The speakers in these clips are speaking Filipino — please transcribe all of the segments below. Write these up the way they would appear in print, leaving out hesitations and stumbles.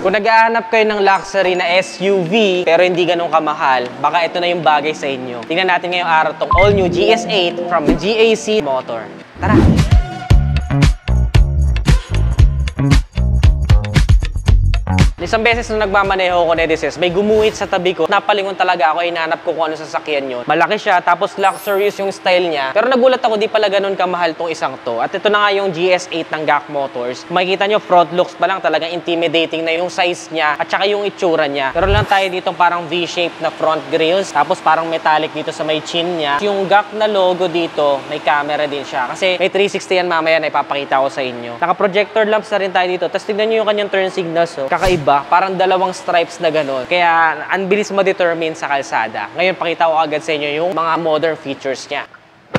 Kung naghahanap kayo ng luxury na SUV pero hindi ganun kamahal, baka ito na yung bagay sa inyo. Tingnan natin ngayong araw tong all-new GS8 from GAC Motor. Tara! Isang beses na nagmamaneho ko, Nedises, may gumuhit sa tabi ko. Napalingon talaga ako, inaanap ko kung ano sasakyan yun. Malaki siya, tapos luxurious yung style niya. Pero nagulat ako, di pala ganun kamahal tong isang to. At ito na nga yung GS8 ng GAC Motors. Makikita nyo, front looks pa lang talagang intimidating na yung size niya at saka yung itsura niya. Pero lang tayo dito parang V-shaped na front grills, tapos parang metallic dito sa may chin niya. Yung GAC na logo dito, may camera din siya. Kasi may 360 yan mamaya na ipapakita ko sa inyo. Naka-projector lamps na rin tayo dito. Tapos tignan nyo yung kanyang turn signals. Oh. Kakaiba. Parang dalawang stripes na gano'n. Kaya, ang bilis ma-determine sa kalsada. Ngayon, pakita ko agad sa inyo yung mga modern features niya.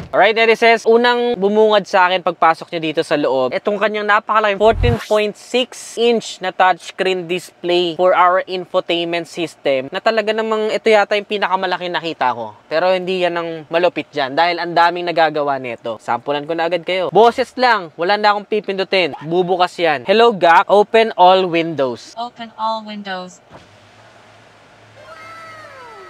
Alright, netizens, unang bumungad sa akin pagpasok niya dito sa loob, itong kanyang napakalaking 14.6-inch na touchscreen display for our infotainment system na talaga namang ito yata yung pinakamalaki nakita ko. Pero hindi yan ang malupit dyan dahil ang daming nagagawa nito. Sampulan ko na agad kayo. Boses lang, wala na akong pipindutin. Bubukas yan. Hello GAC, open all windows. Open all windows.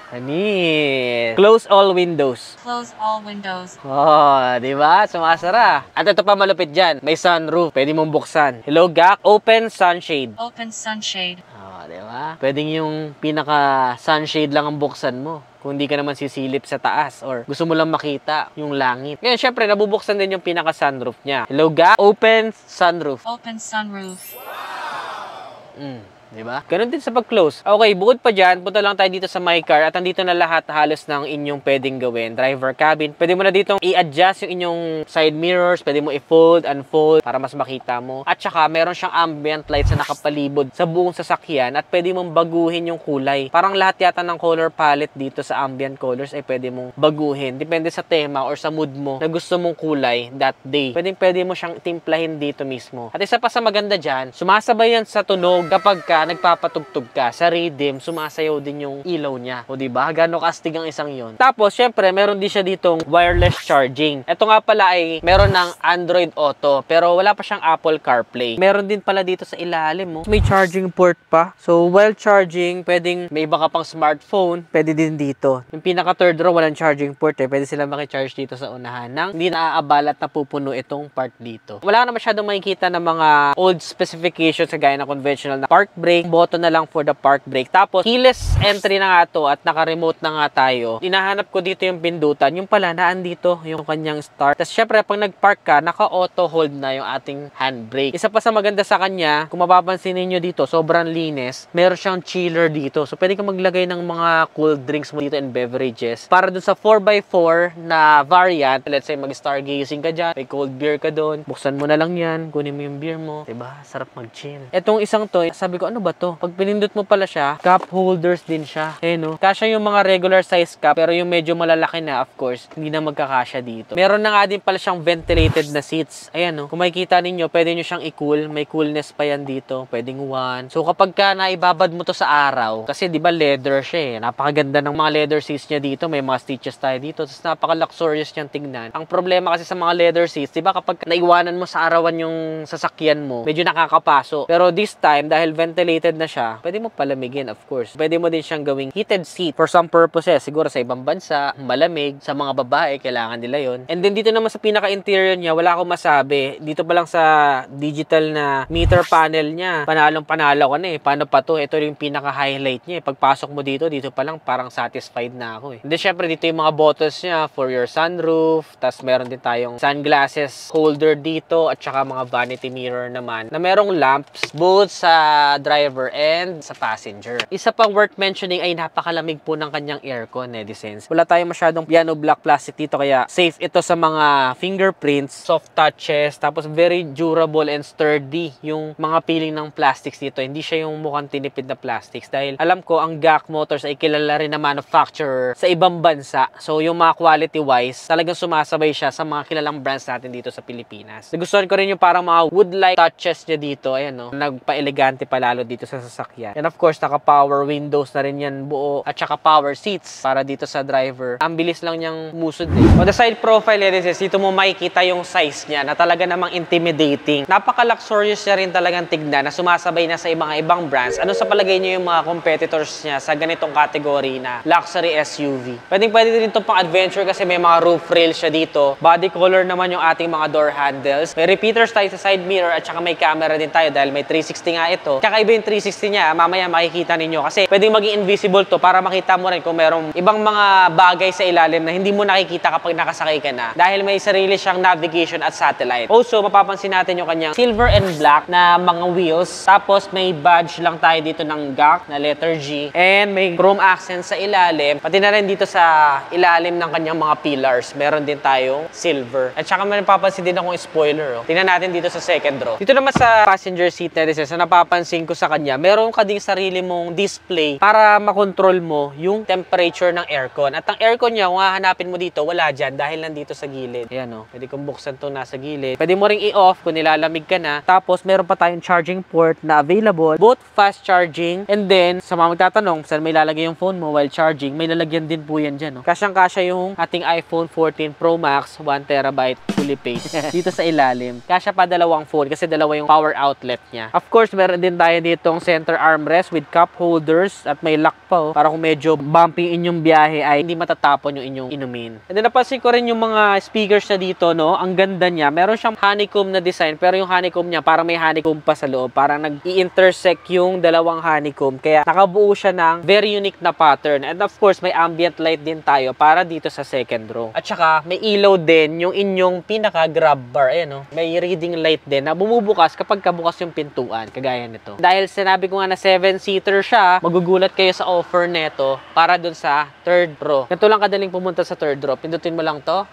Ani, close all windows. Close all windows. Oh, di ba? Sumasara. At ito pa malupit dyan. May sunroof. Pwede mong buksan. Hello, GAC. Open sunshade. Open sunshade. Oh, di ba? Pwedeng yung pinaka sunshade lang ang buksan mo. Kung hindi ka naman sisilip sa taas or gusto mo lang makita yung langit. Ngayon, syempre, nabubuksan din yung pinaka sunroof niya. Hello, GAC. Open sunroof. Open sunroof. Diba? Ganun din sa pag-close. Okay, bukod pa dyan, punta lang tayo dito sa My Car at andito na lahat halos ng inyong pwedeng gawin. Driver cabin. Pwede mo na dito i-adjust yung inyong side mirrors. Pwede mo i-fold, unfold para mas makita mo. At saka, meron siyang ambient lights na nakapalibot sa buong sasakyan at pwede mong baguhin yung kulay. Parang lahat yata ng color palette dito sa ambient colors ay pwede mong baguhin. Depende sa tema or sa mood mo na gusto mong kulay that day. Pwede mo siyang timplahin dito mismo. At isa pa sa maganda dyan, sumasabay yan sa tunog kapag nagpapatugtog ka sa rhythm, sumasayaw din yung ilaw niya. O diba? Gano'ng kastig ang isang yon. Tapos, syempre, meron din siya ditong wireless charging. Ito nga pala ay meron ng Android Auto, pero wala pa siyang Apple CarPlay. Meron din pala dito sa ilalim, mo. May charging port pa. So, while charging, pwedeng may iba ka pang smartphone, pwede din dito. Yung pinaka third row, walang charging port eh. Pwede sila makicharge dito sa unahan nang hindi naaabala at napupuno itong part dito. Wala ka na masyadong makikita ng mga old specifications kagaya na conventional na park brake, button na lang for the park brake. Tapos, keyless entry na nga to at naka-remote na nga tayo. Hinahanap ko dito yung pindutan. Yung pala, naan dito yung kanyang start. Tapos, syempre, pag nag-park ka, naka-auto hold na yung ating handbrake. Isa pa sa maganda sa kanya, kung mapapansin niyo dito, sobrang linis. Meron siyang chiller dito. So, pwede kang maglagay ng mga cool drinks mo dito and beverages. Para dun sa 4x4 na variant, let's say, mag-stargazing ka dyan, may cold beer ka dun, buksan mo na lang yan, kunin mo yung beer mo. Diba? Sarap mag-chill. Etong isang to, sabi ko, ano ba to? Pag pinindot mo pala siya, cup holders din siya. Eh no? Kasya yung mga regular size cup, pero yung medyo malalaki na, of course, hindi na magkakasya dito. Meron na nga din pala siyang ventilated na seats. Ayan no? Kung makikita ninyo, pwede nyo siyang i-cool. May coolness pa yan dito. Pwedeng one. So kapag ka naibabad mo to sa araw, kasi di ba leather siya eh. Napakaganda ng mga leather seats niya dito. May mga stitches tayo dito. Tapos napaka-luxurious niyang tignan. Ang problema kasi sa mga leather seats, di ba kapag naiwanan mo sa arawan yung sasakyan mo, medyo nakakapaso. Pero this time, dahil ventilated na siya, pwede mo palamigin, of course. Pwede mo din siyang gawing heated seat for some purposes. Siguro sa ibang bansa, malamig. Sa mga babae, kailangan nila yon. And then dito naman sa pinaka-interior niya, wala akong masabi. Dito pa lang sa digital na meter panel niya, panalong-panalo ka na eh. Paano pa to? Ito yung pinaka-highlight niya eh. Pagpasok mo dito pa lang parang satisfied na ako eh. And then syempre dito yung mga buttons niya for your sunroof. Tapos meron din tayong sunglasses holder dito at saka mga vanity mirror naman na merong lamps both sa driver and sa passenger. Isa pang worth mentioning ay napakalamig po ng kanyang aircon, Nedisense. Wala tayong masyadong piano black plastic dito kaya safe ito sa mga fingerprints, soft touches, tapos very durable and sturdy yung mga peeling ng plastics dito. Hindi siya yung mukhang tinipid na plastics dahil alam ko ang GAC Motors ay kilala rin na manufacturer sa ibang bansa. So yung mga quality wise, talagang sumasabay siya sa mga kilalang brands natin dito sa Pilipinas. Nagustuhan ko rin yung parang mga wood-like touches niya dito. Ayan no, nagpa-elegante pa lalo dito sa sasakyan. And of course, naka-power windows na rin yan buo at saka power seats para dito sa driver. Ang bilis lang niyang musod On the side profile, ladies, dito mo makikita yung size niya na talaga namang intimidating. Napaka-luxurious niya rin talagang tignan na sumasabay na sa mga ibang brands. Ano sa palagay niyo yung mga competitors niya sa ganitong category na luxury SUV? Pwede din ito pang adventure kasi may mga roof rails siya dito. Body color naman yung ating mga door handles. May repeaters tayo sa side mirror at saka may camera din tayo dahil may 360 nga ito. Kakaiba yung 360 niya, mamaya makikita ninyo kasi pwedeng maging invisible to para makita mo rin kung merong ibang mga bagay sa ilalim na hindi mo nakikita kapag nakasakay ka na dahil may sarili siyang navigation at satellite. Also, mapapansin natin yung kanyang silver and black na mga wheels. Tapos may badge lang tayo dito ng GAC na letter G and may chrome accents sa ilalim. Pati na rin dito sa ilalim ng kanyang mga pillars, meron din tayong silver. At saka may napapansin din akong spoiler. Tingnan natin dito sa second row. Dito naman sa passenger seat na sa napapansin ko sa kanya, meron ka ding sarili mong display para makontrol mo yung temperature ng aircon. At ang aircon niya, kung hahanapin mo dito, wala dyan dahil nandito sa gilid. Ayan o, pwede kong buksan to nasa gilid. Pwede mo ring i-off kung nilalamig ka na. Tapos meron pa tayong charging port na available, both fast charging and then sa mga magtatanong saan may lalagay yung phone mo while charging, may lalagyan din po yan dyan. Kasyang-kasya yung ating iPhone 14 Pro Max 1TB fully paid dito sa ilalim. Kasya pa dalawang phone kasi dalawa yung power outlet niya. Of course, meron din tayo ditong center armrest with cup holders at may lock pa para kung medyo bumpy inyong biyahe ay hindi matatapon yung inyong inumin. And then napansin ko rin yung mga speakers na dito, no? Ang ganda niya. Meron siyang honeycomb na design pero yung honeycomb niya parang may honeycomb pa sa loob. Parang nag-i-intersect yung dalawang honeycomb. Kaya nakabuo siya ng very unique na pattern. And of course, may ambient light din tayo para dito sa second row. At saka may ilaw din yung inyong pinaka-grab bar. Ayan, no? May reading light din na bumubukas kapag kabukas yung pintuan. Kagaya nito. Dahil sinabi ko nga na 7-seater siya, magugulat kayo sa offer neto para dun sa third row. Ganito lang kadaling pumunta sa third row. Pindutin mo lang to.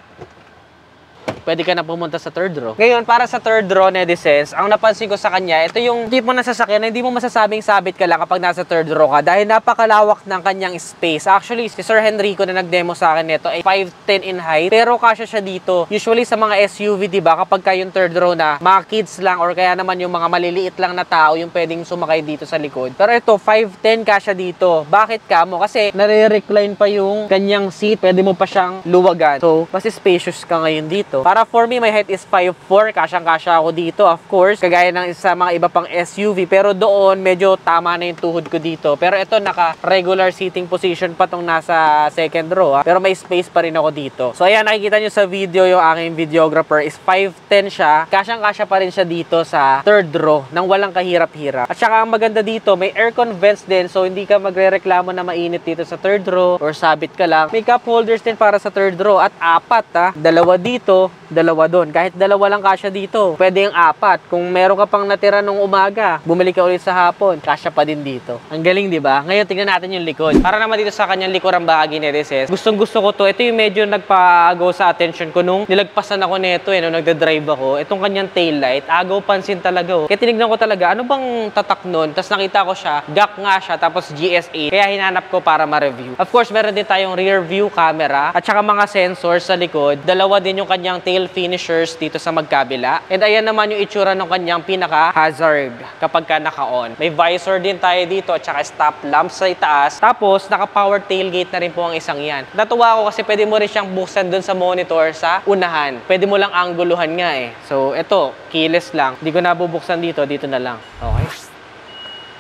Pwede ka na pumunta sa third row. Ngayon, para sa third row, netizens, ang napansin ko sa kanya, ito yung tipo na sasakyan na hindi mo masasabing sabit ka lang kapag nasa third row ka dahil napakalawak ng kanyang space. Actually, si Sir Henrico na nag-demo sa akin nito ay 5'10" in height, pero kasya siya dito. Usually sa mga SUV, diba, kapag ka yung third row na, mga kids lang or kaya naman yung mga maliliit lang na tao yung pwedeng sumakay dito sa likod. Pero ito, 5'10" kasya dito. Bakit ka mo? Kasi nare-recline pa yung kanyang seat, pwede mo pa siyang luwagan. So, mas spacious ka ngayon dito. Para for me, my height is 5'4". Kasyang-kasya ako dito, of course. Kagaya ng sa mga iba pang SUV. Pero doon, medyo tama na yung tuhod ko dito. Pero ito, naka-regular seating position pa tong nasa second row. Pero may space pa rin ako dito. So, ayan, nakikita nyo sa video, yung aking videographer is 5'10" siya. Kasyang-kasya pa rin siya dito sa third row nang walang kahirap-hirap. At saka, ang maganda dito, may aircon vents din. So, hindi ka magre-reklamo na mainit dito sa third row or sabit ka lang. May cup holders din para sa third row. At apat, dalawa dito, dalawa doon. Kahit dalawa lang kasya dito, pwede yung apat. Kung meron ka pang natira nung umaga, bumalik ka ulit sa hapon, kasya pa din dito. Ang galing, di ba? Ngayon, tingnan natin yung likod. Para naman dito sa kanyang likurang bahagi ni Reses, gustong-gusto ko to. Ito yung medyo nagpa-agaw sa attention ko nung nilagpasan ako nito, nung nagda-drive ako. Itong kanyang taillight, agaw pansin talaga. Kaya tinignan ko talaga, ano bang tatak nun? Tapos nakita ko siya, GAC nga siya, tapos GS8. Kaya hinanap ko para ma-review. Of course, meron din tayong rear view camera at saka mga sensors sa likod. Dalawa din yung kanyang tail finishers dito sa magkabila. And ayan naman yung itsura ng kanyang pinaka-hazard kapag ka naka-on. May visor din tayo dito at saka stop lamp sa itaas. Tapos, naka-power tailgate na rin po ang isang yan. Natuwa ako kasi pwede mo rin siyang buksan dun sa monitor sa unahan. Pwede mo lang angguluhan nga eh. So, ito, keyless lang. Hindi ko nabubuksan dito, dito na lang. Okay.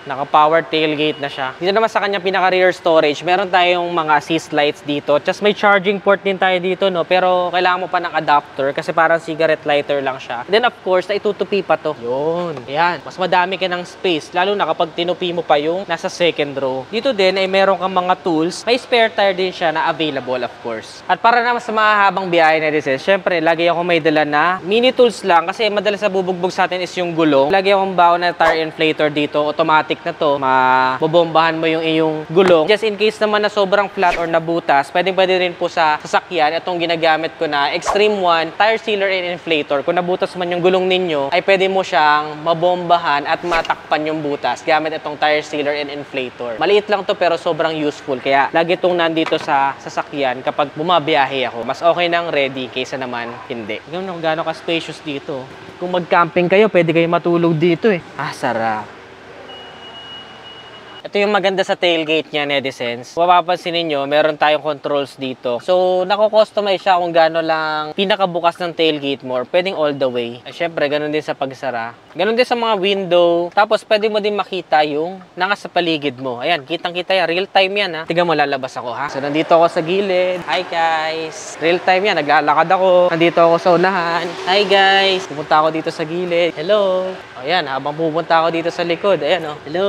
Naka-power tailgate na siya. Dito naman sa kanya pinaka-rear storage, meron tayong mga assist lights dito. Just may charging port din tayo dito, no? Pero kailangan mo pa ng adapter kasi parang cigarette lighter lang siya. Then of course, naitutupi pa to. Yun. Ayan. Mas madami ka ng space, lalo na kapag tinupi mo pa yung nasa second row. Dito din ay meron kang mga tools. May spare tire din siya na available, of course. At para naman sa mahahabang biyahe na rin, syempre, lagi ako may dala na mini tools lang kasi madalas na bubugbog sa atin is yung gulong. Lagi akong baon na tire inflator dito, automatic na to, mabobombahan mo yung iyong gulong. Just in case naman na sobrang flat or nabutas, pwede rin po sa sasakyan. Itong ginagamit ko na Extreme 1 Tire Sealer and Inflator. Kung nabutas man yung gulong ninyo, ay pwede mo siyang mabombahan at matakpan yung butas gamit itong Tire Sealer and Inflator. Maliit lang to pero sobrang useful. Kaya lagi itong nandito sa sasakyan kapag bumabiyahe ako. Mas okay nang ready kaysa naman hindi. Ganun gaano ka spacious dito. Kung mag-camping kayo, pwede kayo matulog dito eh. Ah, sarap. Ito yung maganda sa tailgate niya, Netizens. Kung mapapansin ninyo, meron tayong controls dito. So, nako-customize siya kung gaano lang pinakabukas ng tailgate mo or pwedeng all the way. Syempre, ganun din sa pagsara. Ganun din sa mga window. Tapos, pwede mo din makita yung nasa paligid mo. Ayan, kitang-kita yan. Real time yan, ha. Tingnan mo, lalabas ako, ha. So, nandito ako sa gilid. Hi, guys. Real time yan. Naglalakad ako. Nandito ako sa unahan. Hi, guys. Pupunta ako dito sa gilid. Hello. Ayan, habang pupunta ako dito sa likod. Ayan, oh. Hello.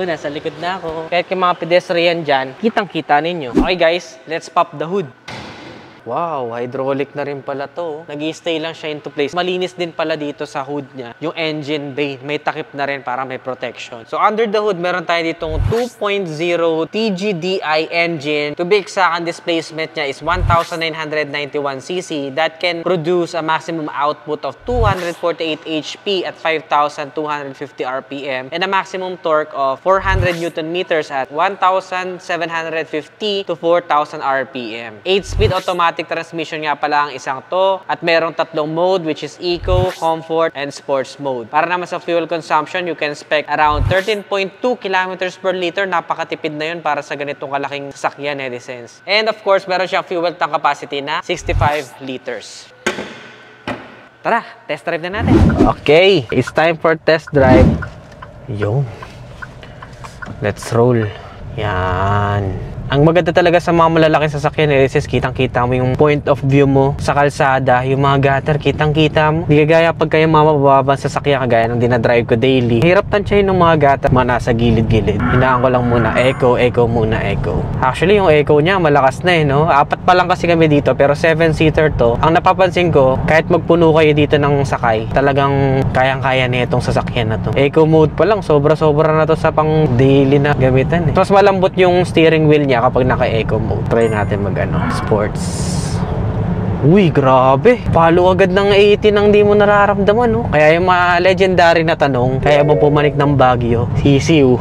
Nasa likod na ako. Kahit yung mga pedestrian dyan, kitang-kita ninyo. Okay, guys. Let's pop the hood. Wow, hydraulic na rin pala to. Nag-i-stay lang siya into place. Malinis din pala dito sa hood niya. Yung engine bay, may takip na rin para may protection. So under the hood, meron tayo ditong 2.0 TGDI engine. To be exact, ang displacement niya is 1,991cc that can produce a maximum output of 248 HP at 5,250 RPM and a maximum torque of 400 Newton meters at 1,750 to 4,000 RPM. 8-speed automatic transmission nga pala ang isang to at merong tatlong mode which is Eco, Comfort, and Sports mode. Para naman sa fuel consumption, you can expect around 13.2 kilometers per liter. Napakatipid na yun para sa ganitong kalaking sasakyan, Netizens. And of course, meron siyang fuel tank capacity na 65 liters. Tara, test drive na natin. Okay, it's time for test drive. Yo. Let's roll. Yan. Ang maganda talaga sa mga malalaking sasakyan, is kitang-kita mo yung point of view mo sa kalsada, yung mga gutter, kitang-kita mo. Hindi kagaya pag kayo mabababang sasakyan, kagaya ng dinadrive ko daily. Hirap tansyahin ng mga gutter, mga nasa gilid-gilid. Hinaan ko lang muna, echo muna, echo. Actually, yung echo niya, malakas na no? 4 pa lang kasi kami dito, pero 7-seater to. Ang napapansin ko, kahit magpuno kayo dito ng sakay, talagang kayang-kaya na itong sasakyan na to. Echo mode pa lang, sobra-sobra na to sa pang daily na gamitan. Mas malambot yung steering wheel niya kapag naka-eco mode. Try natin sports. Uy, grabe. Palo agad ng 80 nang di mo nararamdaman, no? Kaya yung mga legendary na tanong, kaya mo pumanik ng Baguio, sisiw.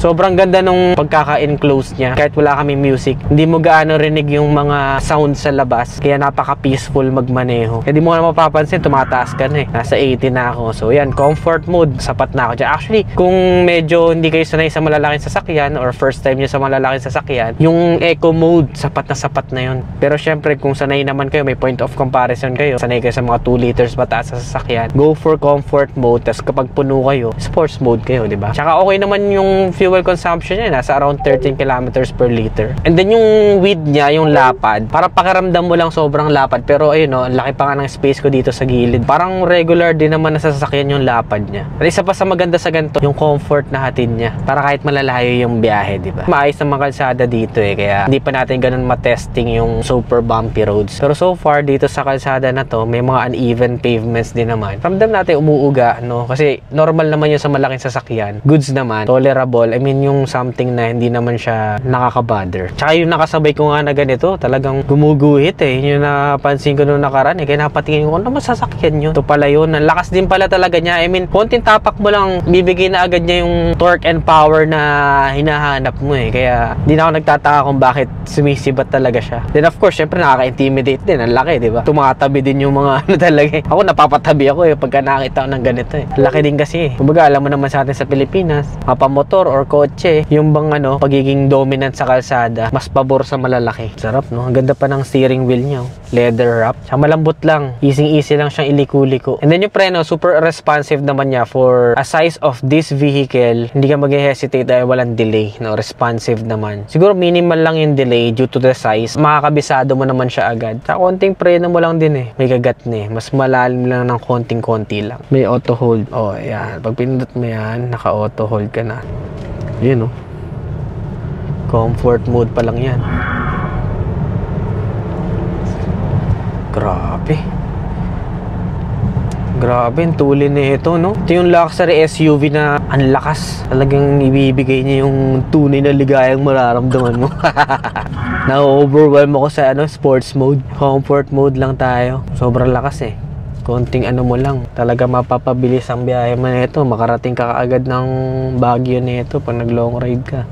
Sobrang ganda nung pagkaka-enclose niya. Kahit wala kami music, hindi mo gaano rinig yung mga sound sa labas. Kaya napaka-peaceful magmaneho. Kaya di mo na mapapansin, tumataas ka na eh. Nasa 80 na ako. So yan, comfort mode, sapat na ako dyan. Actually, kung medyo hindi kayo sanay sa malalaking sasakyan or first time nyo sa malalaking sasakyan, yung eco mode, sapat na yun. Pero syempre, kung sanay naman kayo, may point of comparison kayo, sanay kayo sa mga 2 liters pataas sa sasakyan, go for comfort mode. Tapos kapag puno kayo, sports mode kayo, di ba? Tsaka okay naman yung fuel consumption niya, nasa around 13 kilometers per liter. And then yung width niya, yung lapad, para pakiramdam mo lang sobrang lapad. Pero ayun, no, laki pa nga ng space ko dito sa gilid. Parang regular din naman na sasakyan yung lapad niya. At isa pa sa maganda sa ganito, yung comfort na hatid niya. Para kahit malalayo yung biyahe, di ba? Maayos na mga kalsada dito kaya hindi pa natin ganun matesting yung super bumpy roads. Pero so far dito sa kalsada na to, may mga uneven pavements din naman. Ramdam natin umuuga, no? Kasi normal naman yun sa malaking sasakyan. Goods naman, tolerable. I mean, yung something na hindi naman siya nakaka-bother. Tsaka yung nakasabay ko nga na ganito, talagang gumuguhit Yung napansin ko nung nakaraan Kaya napatingin ko, ano sasakyan nyo? Ito pala yun. Ang lakas din pala talaga niya. I mean, konting tapak mo lang, bibigay na agad niya yung torque and power na hinahanap mo Kaya hindi na ako nagtataka kung bakit sumisibat talaga siya. Then of course, syempre nakaka-intimidate din. Ang laki, di ba? Tumatabi din yung mga talaga Ako napapatabi ako pagka nakita ko ng ganito Ang laki din kasi Kumbaga, alam mo naman sa atin sa Pilipinas, mapamotor or kotse, yung bang pagiging dominant sa kalsada, mas pabor sa malalaki. Sarap, no? Ang ganda pa ng steering wheel niya. Leather wrap. Siya malambot lang. Easy lang siyang iliko-liko. And then yung preno, super responsive naman niya for a size of this vehicle. Hindi ka mag-hesitate dahil walang delay, no? Responsive naman. Siguro minimal lang yung delay due to the size. Makakabisado mo naman siya agad. Sa konting preno mo lang din May gagat na Mas malalim lang ng konting-konti lang. May auto hold. Oh, ayan. Pag pinindot mo yan, naka-auto hold ka na. Yun, no? Comfort mode pa lang yan. Grabe. Grabe, ang tuli na ito, no? Ito yung luxury SUV na ang lakas. Talagang ibibigay niya yung tunay na ligayang mararamdaman mo. Na-overwhelm ako sa sports mode. Comfort mode lang tayo. Sobrang lakas konting mo lang. Talaga mapapabilis ang biyahe mo nito. Makarating ka kaagad ng Baguio nito pag nag-long ride ka.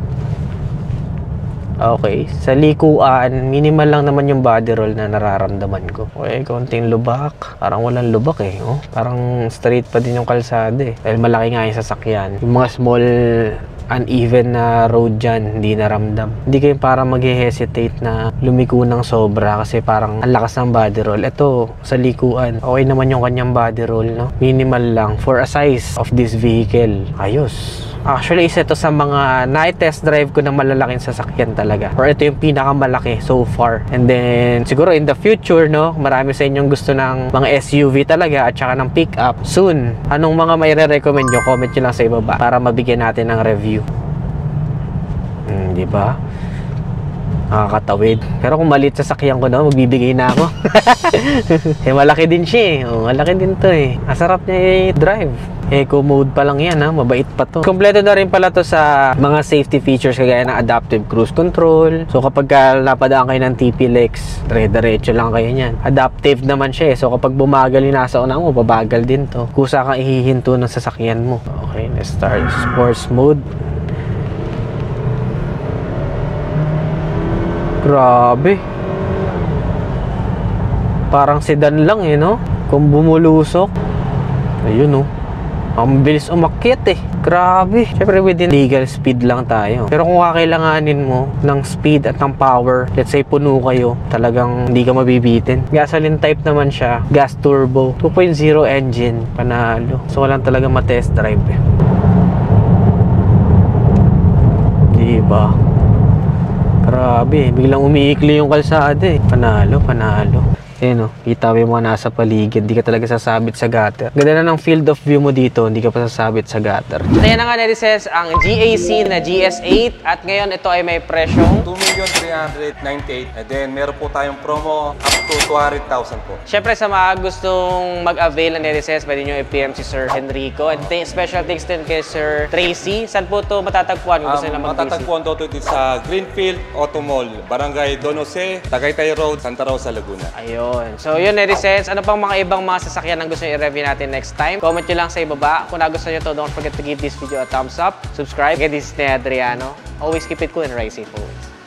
Okay, sa likuan, minimal lang naman yung body roll na nararamdaman ko. Okay, konting lubak. Parang walang lubak Parang straight pa din yung kalsada Dahil malaki nga yung sasakyan. Yung mga small uneven na road dyan, hindi naramdam. Hindi kayo para mag-hesitate na lumiko ng sobra kasi parang ang lakas ng body roll. Ito, sa likuan, okay naman yung kanyang body roll, no? Minimal lang for a size of this vehicle. Ayos. Actually, isa ito sa mga na-test drive ko na malalaking sasakyan talaga. Or ito yung pinakamalaki so far. And then, siguro in the future, no, marami sa inyong gusto ng mga SUV talaga at saka ng pick-up. Soon, anong mga may re-recommend nyo? Comment nyo lang sa ibaba para mabigyan natin ng review. Diba? Nakakatawid. Pero kung maliit sasakyan ko na, magbibigay na ako. Eh, malaki din siya eh. Oh, malaki din to eh. Masarap niya i-drive. Eco mode pa lang yan ha. Mabait pa to. Kompleto na rin pala to sa mga safety features kagaya ng adaptive cruise control. So kapag napadaan kayo ng TP-Lex, dire-diretso lang kayo niyan. Adaptive naman siya eh. So kapag bumagal yung nasa una mo, babagal din to. Kusa kang ihihinto ng sasakyan mo. Okay, let's start sports mode. Grabe. Parang sedan lang eh, no? Kung bumulusok. Ayun, no? Ang bilis umakyat eh. Grabe. Siyempre within legal speed lang tayo. Pero kung kakailanganin mo ng speed at ng power, let's say puno kayo, talagang hindi ka mabibitin. Gasoline type naman siya. Gas turbo. 2.0 engine. Panalo. So walang talaga ma-test drive eh. Diba? Grabe, biglang umiikli yung kalsada eh. Panalo, panalo. Ayan o, kita mo yung mga nasa paligid. Hindi ka talaga sasabit sa gutter. Ganda na ng field of view mo dito, hindi ka pa sasabit sa gutter. Ayan na nga netizens, ang GAC na GS8. At ngayon ito ay may presyong 2,398,000. And then meron po tayong promo up to 200,000 po. Siyempre sa mga gustong mag-avail na netizens, pwede nyo i-PM si Sir Henrico. And special thanks din kay Sir Tracy. Saan po ito matatagpuan kung gusto nila mag-visit? Matatagpuan dito sa Greenfield Auto Mall, Barangay Don Jose, Tagaytay Road, Santa Rosa, Laguna. Ayun. So yun netizens, ano pang mga ibang mga sasakyan ang gusto nyo i-review natin next time? Comment nyo lang sa ibaba. Kung nagustuhan nyo to, don't forget to give this video a thumbs up, subscribe. Again, this is Adriano. Always keep it cool and ride safe always.